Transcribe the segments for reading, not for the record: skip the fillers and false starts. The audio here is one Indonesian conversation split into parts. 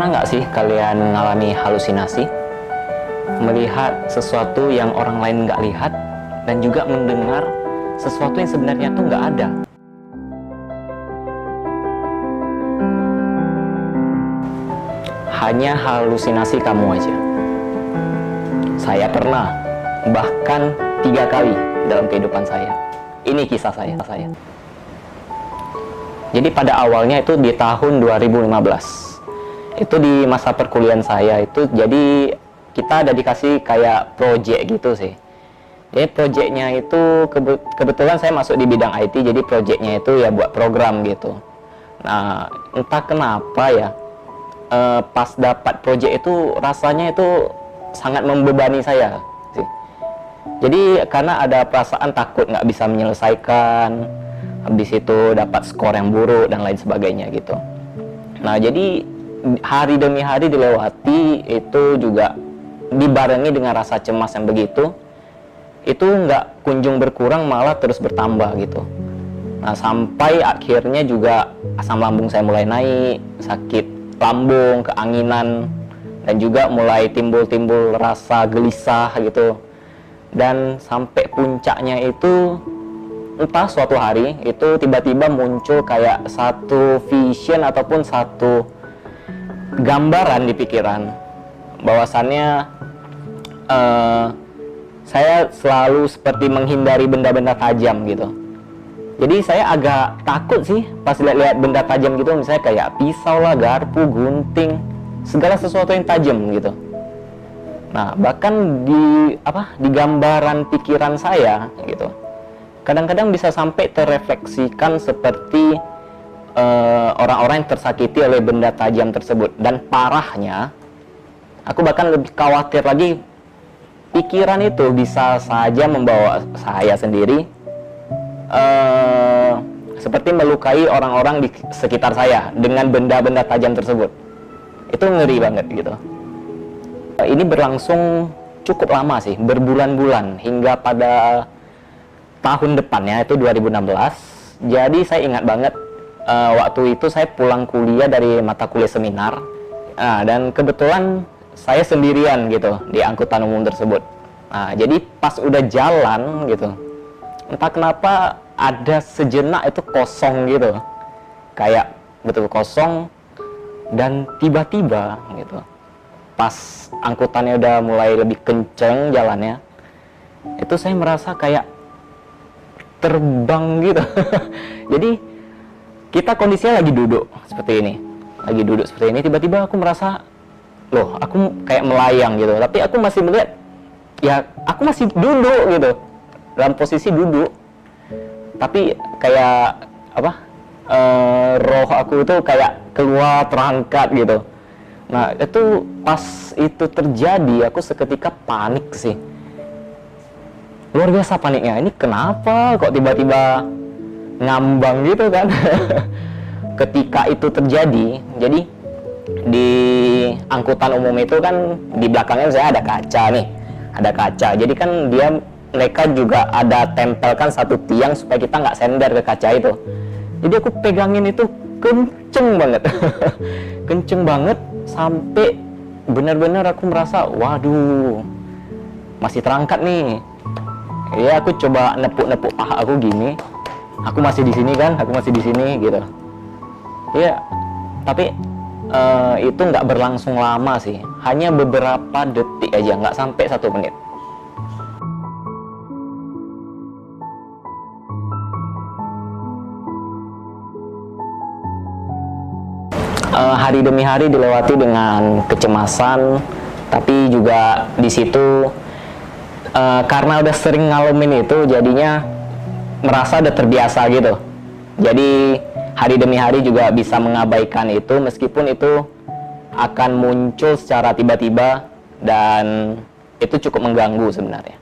Pernah nggak sih kalian mengalami halusinasi? Melihat sesuatu yang orang lain nggak lihat, dan juga mendengar sesuatu yang sebenarnya tuh nggak ada. Hanya halusinasi kamu aja. Saya pernah, bahkan 3 kali dalam kehidupan saya. Ini kisah saya. Jadi pada awalnya itu di tahun 2015. Itu di masa perkuliahan saya itu, jadi kita ada dikasih kayak project gitu sih. Jadi projectnya itu kebetulan saya masuk di bidang IT, jadi projectnya itu ya buat program gitu. Nah, entah kenapa ya, pas dapat project itu rasanya itu sangat membebani saya sih. Jadi karena ada perasaan takut nggak bisa menyelesaikan, habis itu dapat skor yang buruk dan lain sebagainya gitu. Nah, jadi hari demi hari dilewati, itu juga dibarengi dengan rasa cemas yang begitu. Itu nggak kunjung berkurang, malah terus bertambah gitu. Nah, sampai akhirnya juga asam lambung saya mulai naik, sakit lambung, keanginan, dan juga mulai timbul rasa gelisah gitu. Dan sampai puncaknya itu, entah suatu hari itu tiba-tiba muncul kayak satu vision ataupun satu gambaran di pikiran, bahwasannya saya selalu seperti menghindari benda-benda tajam gitu. Jadi saya agak takut sih pas lihat benda tajam gitu, misalnya kayak pisau lah, garpu, gunting, segala sesuatu yang tajam gitu. Nah, bahkan di gambaran pikiran saya gitu, kadang-kadang bisa sampai terrefleksikan seperti orang-orang yang tersakiti oleh benda tajam tersebut. Dan parahnya, aku bahkan lebih khawatir lagi, pikiran itu bisa saja membawa saya sendiri seperti melukai orang-orang di sekitar saya dengan benda-benda tajam tersebut. Itu ngeri banget gitu. Ini berlangsung cukup lama sih, berbulan-bulan, hingga pada tahun depannya itu 2016. Jadi saya ingat banget, waktu itu saya pulang kuliah dari mata kuliah seminar. Nah, dan kebetulan saya sendirian gitu di angkutan umum tersebut. Nah, jadi pas udah jalan gitu, entah kenapa ada sejenak itu kosong gitu, kayak betul kosong. Dan tiba-tiba gitu, pas angkutannya udah mulai lebih kenceng jalannya, itu saya merasa kayak terbang gitu. Jadi kita kondisinya lagi duduk seperti ini, tiba-tiba aku merasa, loh, aku kayak melayang gitu, tapi aku masih melihat, ya aku masih duduk gitu, dalam posisi duduk, tapi kayak roh aku itu kayak keluar, terangkat gitu. Nah, itu pas itu terjadi, aku seketika panik sih, luar biasa paniknya. Ini kenapa kok tiba-tiba ngambang gitu kan. Ketika itu terjadi, jadi di angkutan umum itu kan di belakangnya saya ada kaca. Jadi kan mereka juga ada tempelkan satu tiang supaya kita nggak sender ke kaca itu. Jadi aku pegangin itu kenceng banget. Kenceng banget sampai benar-benar aku merasa, waduh, masih terangkat nih. Ya, aku coba nepuk-nepuk paha aku gini. Aku masih di sini kan, gitu. Ya, tapi itu nggak berlangsung lama sih, hanya beberapa detik aja, nggak sampai 1 menit. Hari demi hari dilewati dengan kecemasan, tapi juga di situ karena udah sering ngalamin itu, jadinya merasa udah terbiasa gitu. Jadi hari demi hari juga bisa mengabaikan itu, meskipun itu akan muncul secara tiba-tiba dan itu cukup mengganggu sebenarnya.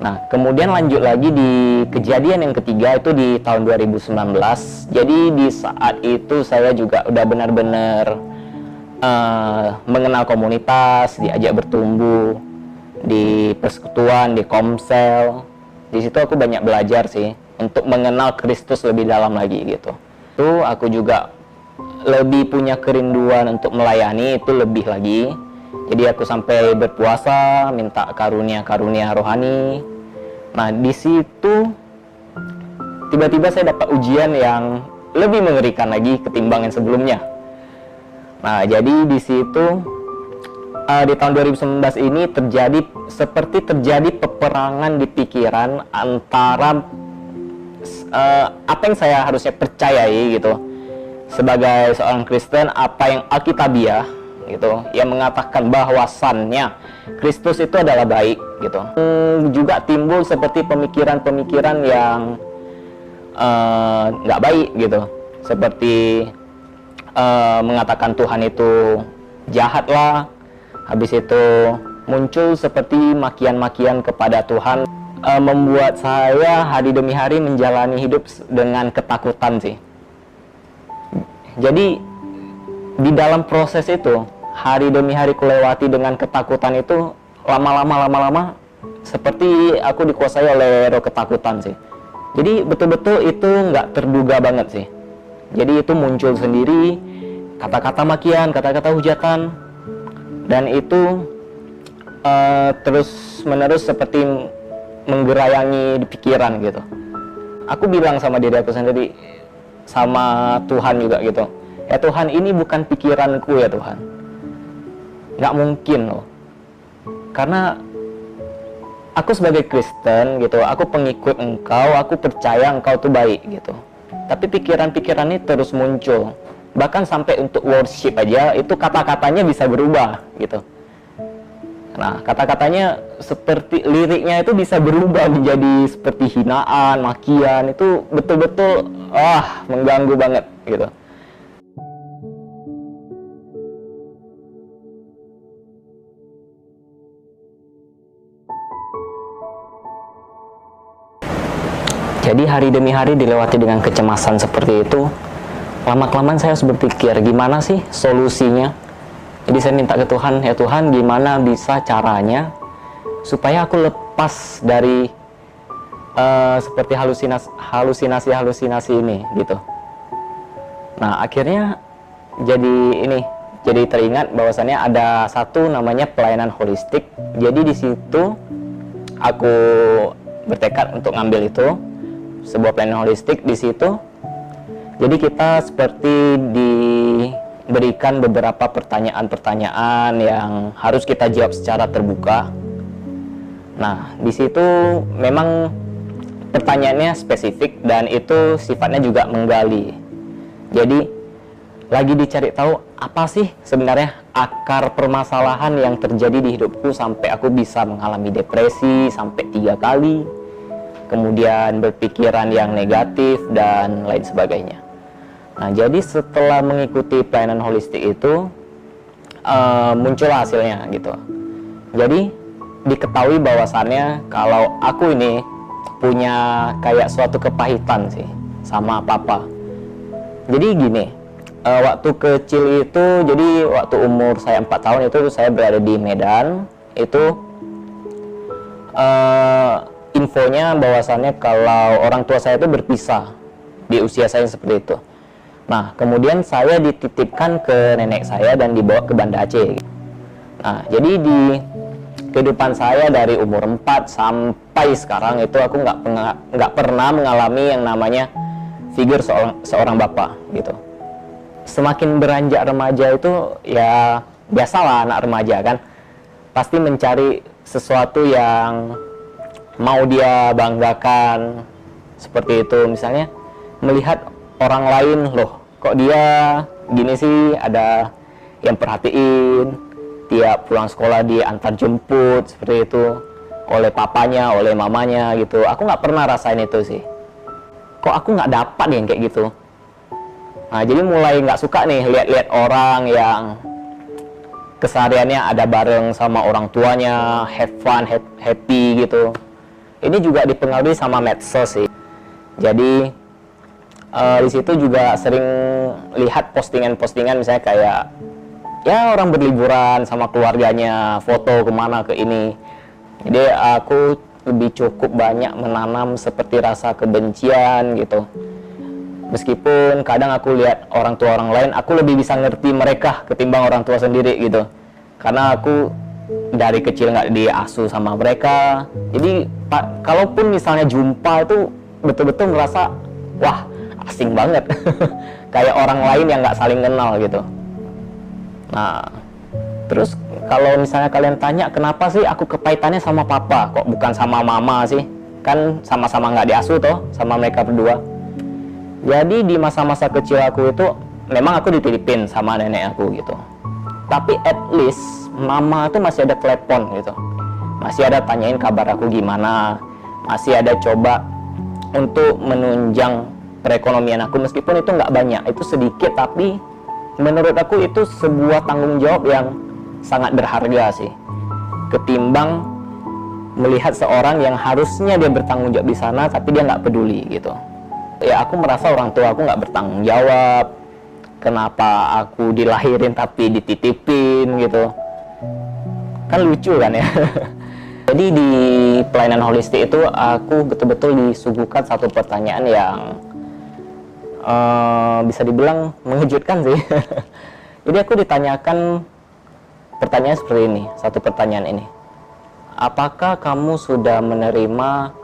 Nah, kemudian lanjut lagi di kejadian yang ketiga itu di tahun 2019. Jadi di saat itu saya juga udah benar-benar mengenal komunitas, diajak bertumbuh di persekutuan, di komsel. Di situ aku banyak belajar sih untuk mengenal Kristus lebih dalam lagi gitu. Itu aku juga lebih punya kerinduan untuk melayani, itu lebih lagi. Jadi aku sampai berpuasa, minta karunia-karunia rohani. Nah, di situ tiba-tiba saya dapat ujian yang lebih mengerikan lagi ketimbang yang sebelumnya. Nah, jadi di situ di tahun 2019 ini terjadi peperangan di pikiran antara apa yang saya harusnya percayai gitu sebagai seorang Kristen, apa yang alkitabiah gitu, yang mengatakan bahwasannya Kristus itu adalah baik gitu. Juga timbul seperti pemikiran-pemikiran yang nggak baik gitu, seperti mengatakan Tuhan itu jahat lah. Habis itu muncul seperti makian-makian kepada Tuhan, membuat saya hari demi hari menjalani hidup dengan ketakutan sih. Jadi di dalam proses itu, hari demi hari kulewati dengan ketakutan itu, lama-lama seperti aku dikuasai oleh roh ketakutan sih. Jadi betul-betul itu nggak terduga banget sih. Jadi itu muncul sendiri, kata-kata makian, kata-kata hujatan, dan itu terus-menerus seperti menggerayangi di pikiran gitu. Aku bilang sama diri aku sendiri, sama Tuhan juga gitu, ya Tuhan, ini bukan pikiranku ya Tuhan, nggak mungkin loh, karena aku sebagai Kristen gitu, aku pengikut Engkau, aku percaya Engkau tuh baik gitu. Tapi pikiran-pikiran ini terus muncul, bahkan sampai untuk worship aja itu kata-katanya bisa berubah gitu. Nah, kata-katanya seperti liriknya itu bisa berubah menjadi seperti hinaan, makian, itu betul-betul mengganggu banget gitu. Jadi hari demi hari dilewati dengan kecemasan seperti itu. Lama-kelamaan saya harus berpikir, gimana sih solusinya? Jadi saya minta ke Tuhan, ya Tuhan, gimana bisa caranya supaya aku lepas dari seperti halusinasi ini gitu. Nah, akhirnya jadi teringat bahwasannya ada satu namanya pelayanan holistik. Jadi di situ aku bertekad untuk ngambil itu, sebuah pelayanan holistik di situ. Jadi kita seperti diberikan beberapa pertanyaan-pertanyaan yang harus kita jawab secara terbuka. Nah, di situ memang pertanyaannya spesifik dan itu sifatnya juga menggali. Jadi lagi dicari tahu apa sih sebenarnya akar permasalahan yang terjadi di hidupku sampai aku bisa mengalami depresi sampai 3 kali, kemudian berpikiran yang negatif dan lain sebagainya. Nah, jadi setelah mengikuti pelayanan holistik itu muncul hasilnya gitu. Jadi diketahui bahwasannya kalau aku ini punya kayak suatu kepahitan sih sama papa. Jadi gini, waktu kecil itu, jadi waktu umur saya 4 tahun itu saya berada di Medan. Itu infonya bahwasannya kalau orang tua saya itu berpisah di usia saya seperti itu. Nah, kemudian saya dititipkan ke nenek saya dan dibawa ke Banda Aceh. Nah, jadi di kehidupan saya dari umur 4 sampai sekarang itu aku nggak pernah mengalami yang namanya figur seorang bapak gitu. Semakin beranjak remaja itu ya biasalah anak remaja kan, pasti mencari sesuatu yang mau dia banggakan seperti itu. Misalnya melihat orang lain, loh kok dia gini sih, ada yang perhatiin, tiap pulang sekolah diantar jemput seperti itu oleh papanya, oleh mamanya gitu. Aku nggak pernah rasain itu sih. Kok aku nggak dapat yang kayak gitu. Nah, jadi mulai nggak suka nih lihat-lihat orang yang kesehariannya ada bareng sama orang tuanya, have fun, happy gitu. Ini juga dipengaruhi sama medsos sih. Jadi di situ juga sering lihat postingan-postingan misalnya kayak ya orang berliburan sama keluarganya, foto kemana ke ini. Jadi aku lebih cukup banyak menanam seperti rasa kebencian gitu. Meskipun kadang aku lihat orang tua orang lain, aku lebih bisa ngerti mereka ketimbang orang tua sendiri gitu. Karena aku dari kecil nggak diasuh sama mereka. Jadi kalaupun misalnya jumpa itu betul-betul merasa, wah asing banget. Kayak orang lain yang nggak saling kenal gitu. Nah, terus kalau misalnya kalian tanya kenapa sih aku kepahitannya sama papa, kok bukan sama mama sih? Kan sama-sama nggak diasuh toh sama mereka berdua. Jadi di masa-masa kecil aku itu memang aku dititipin sama nenek aku gitu. Tapi at least mama tuh masih ada telepon gitu. Masih ada tanyain kabar aku gimana. Masih ada coba untuk menunjang perekonomian aku, meskipun itu nggak banyak, itu sedikit, tapi menurut aku itu sebuah tanggung jawab yang sangat berharga sih. Ketimbang melihat seorang yang harusnya dia bertanggung jawab di sana tapi dia nggak peduli gitu. Ya aku merasa orang tua aku nggak bertanggung jawab. Kenapa aku dilahirin tapi dititipin gitu, kan lucu kan ya. Jadi di pelayanan holistik itu aku betul-betul disuguhkan satu pertanyaan yang bisa dibilang mengejutkan sih. Jadi aku ditanyakan pertanyaan seperti ini, satu pertanyaan ini: apakah kamu sudah menerima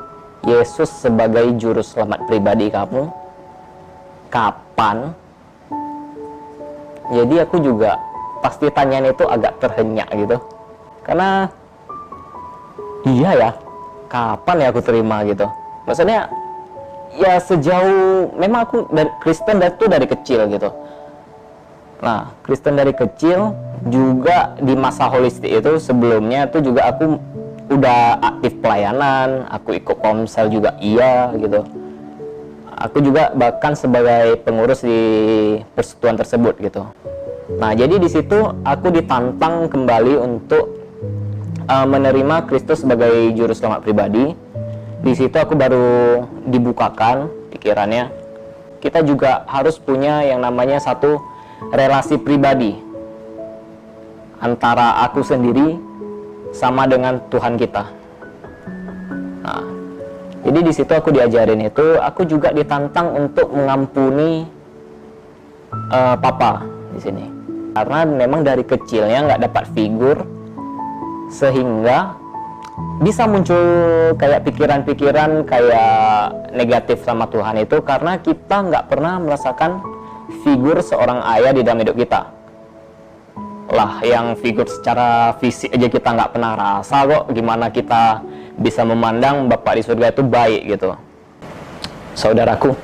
Yesus sebagai juru selamat pribadi kamu? Kapan? Jadi aku juga pasti tanyaan itu agak terhenyak gitu. Karena iya ya, kapan ya aku terima gitu. Maksudnya ya sejauh, memang aku dari Kristen dari kecil gitu. Nah, Kristen dari kecil, juga di masa holistik itu sebelumnya itu juga aku udah aktif pelayanan, aku ikut komsel juga iya gitu. Aku juga bahkan sebagai pengurus di persekutuan tersebut gitu. Nah, jadi di situ aku ditantang kembali untuk menerima Kristus sebagai juru selamat pribadi. Di situ aku baru dibukakan pikirannya. Kita juga harus punya yang namanya satu relasi pribadi antara aku sendiri sama dengan Tuhan kita. Nah, jadi di situ aku diajarin itu, aku juga ditantang untuk mengampuni papa di sini. Karena memang dari kecilnya nggak dapat figur, sehingga bisa muncul kayak pikiran-pikiran kayak negatif sama Tuhan itu karena kita nggak pernah merasakan figur seorang ayah di dalam hidup kita. Lah, yang figur secara fisik aja kita nggak pernah rasa kok, gimana kita bisa memandang Bapak di surga itu baik gitu. Saudaraku,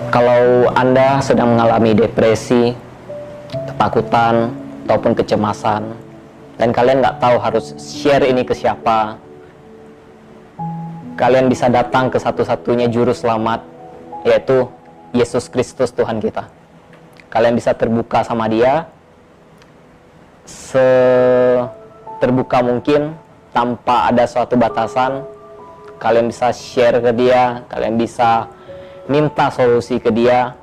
kalau Anda sedang mengalami depresi, ketakutan, ataupun kecemasan, dan kalian nggak tahu harus share ini ke siapa, kalian bisa datang ke satu-satunya juru selamat, yaitu Yesus Kristus Tuhan kita. Kalian bisa terbuka sama Dia seterbuka mungkin, tanpa ada suatu batasan. Kalian bisa share ke Dia, kalian bisa minta solusi ke Dia,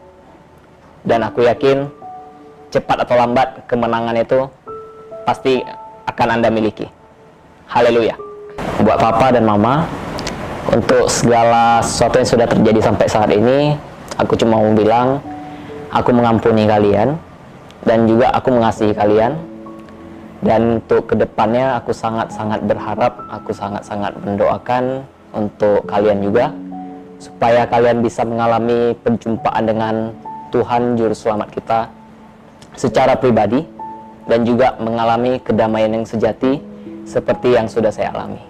dan aku yakin cepat atau lambat kemenangan itu pasti akan Anda miliki. Haleluya. Buat papa dan mama, untuk segala sesuatu yang sudah terjadi sampai saat ini, aku cuma mau bilang, aku mengampuni kalian, dan juga aku mengasihi kalian. Dan untuk kedepannya, aku sangat-sangat berharap, aku sangat-sangat mendoakan untuk kalian juga, supaya kalian bisa mengalami perjumpaan dengan Tuhan Juru Selamat kita secara pribadi, dan juga mengalami kedamaian yang sejati seperti yang sudah saya alami.